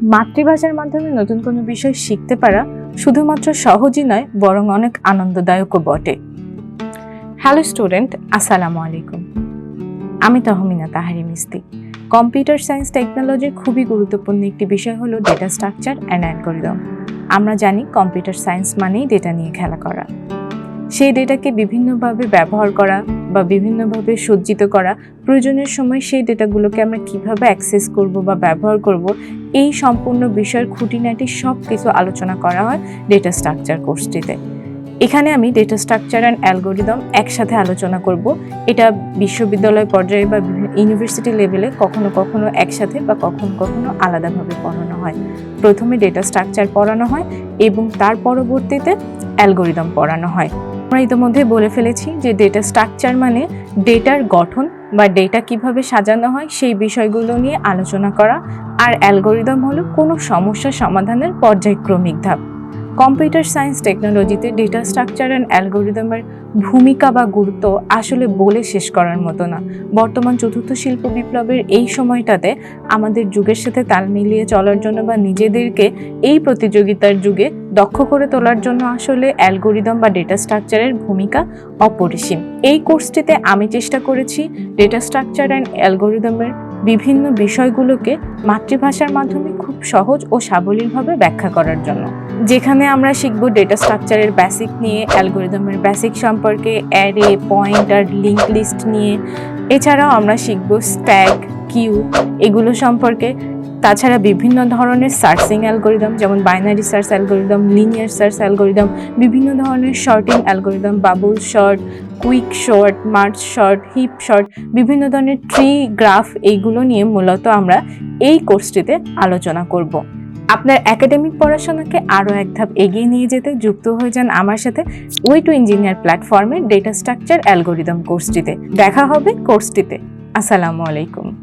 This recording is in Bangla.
মাতৃভাষার মাধ্যমে নতুন কোনো বিষয় শিখতে পারা শুধুমাত্র সহজই নয়, বরং অনেক আনন্দদায়কও বটে। হ্যালো স্টুডেন্ট, আসসালামু আলাইকুম। আমি তহমিনা তাহারি মিস্তি। কম্পিউটার সায়েন্স টেকনোলজির খুবই গুরুত্বপূর্ণ একটি বিষয় হলো ডেটা স্ট্রাকচার অ্যান্ড অ্যালগরিদম। আমরা জানি কম্পিউটার সায়েন্স মানেই ডেটা নিয়ে খেলা করা। সেই ডেটাকে বিভিন্নভাবে ব্যবহার করা বা বিভিন্নভাবে সজ্জিত করা, প্রয়োজনের সময় সেই ডেটাগুলোকে আমরা কিভাবে অ্যাক্সেস করব বা ব্যবহার করব, এই সম্পূর্ণ বিষয়ের খুঁটিনাটি সব কিছু আলোচনা করা হয় ডেটা স্ট্রাকচার কোর্সটিতে। এখানে আমি ডেটা স্ট্রাকচার অ্যান্ড অ্যালগরিদম একসাথে আলোচনা করব। এটা বিশ্ববিদ্যালয় পর্যায়ে বা ইউনিভার্সিটি লেভেলে কখনো কখনো একসাথে বা কখনো কখনো আলাদাভাবে পড়ানো হয়। প্রথমে ডেটা স্ট্রাকচার পড়ানো হয় এবং তার পরবর্তীতে অ্যালগরিদম পড়ানো হয়। আমরা ইতিমধ্যে বলে ফেলেছি যে ডেটা স্ট্রাকচার মানে ডেটার গঠন বা ডেটা কিভাবে সাজানো হয় সেই বিষয়গুলো নিয়ে আলোচনা করা, আর অ্যালগরিদম হলো কোনো সমস্যা সমাধানের পর্যায়ক্রমিক ধাপ। কম্পিউটার সায়েন্স টেকনোলজিতে ডেটা স্ট্রাকচার অ্যান্ড অ্যালগরিদমের ভূমিকা বা গুরুত্ব আসলে বলে শেষ করার মতো না। বর্তমান চতুর্থ শিল্প বিপ্লবের এই সময়টাতে আমাদের যুগের সাথে তাল মিলিয়ে চলার জন্য বা নিজেদেরকে এই প্রতিযোগিতার যুগে দক্ষ করে তোলার জন্য আসলে অ্যালগরিদম বা ডেটা স্ট্রাকচারের ভূমিকা অপরিসীম। এই কোর্সটিতে আমি চেষ্টা করেছি ডেটা স্ট্রাকচার অ্যান্ড অ্যালগরিদমের বিভিন্ন বিষয়গুলোকে মাতৃভাষার মাধ্যমে খুব সহজ ও সাবলীলভাবে ব্যাখ্যা করার জন্য, যেখানে আমরা শিখব ডেটা স্ট্রাকচারের বেসিক নিয়ে, অ্যালগরিদমের বেসিক সম্পর্কে, অ্যারে, পয়েন্টার, লিঙ্ক লিস্ট নিয়ে। এছাড়াও আমরা শিখব স্ট্যাক, কিউ এগুলো সম্পর্কে। তাছাড়া বিভিন্ন ধরনের সার্চিং অ্যালগরিদম, যেমন binary search algorithm, linear search algorithm, বিভিন্ন ধরনের sorting algorithm, bubble sort, quick sort, merge sort, heap sort, বিভিন্ন ধরনের ট্রি, গ্রাফ, এইগুলো নিয়ে মূলত আমরা এই কোর্সটিতে আলোচনা করব। আপনার একাডেমিক পড়াশোনাকে আরও এক ধাপ এগিয়ে নিয়ে যেতে যুক্ত হয়ে যান আমার সাথে ওয়ে টু ইঞ্জিনিয়ার প্ল্যাটফর্মের ডেটা স্ট্রাকচার অ্যালগরিদম কোর্সটিতে। দেখা হবে কোর্সটিতে। আসসালামু আলাইকুম।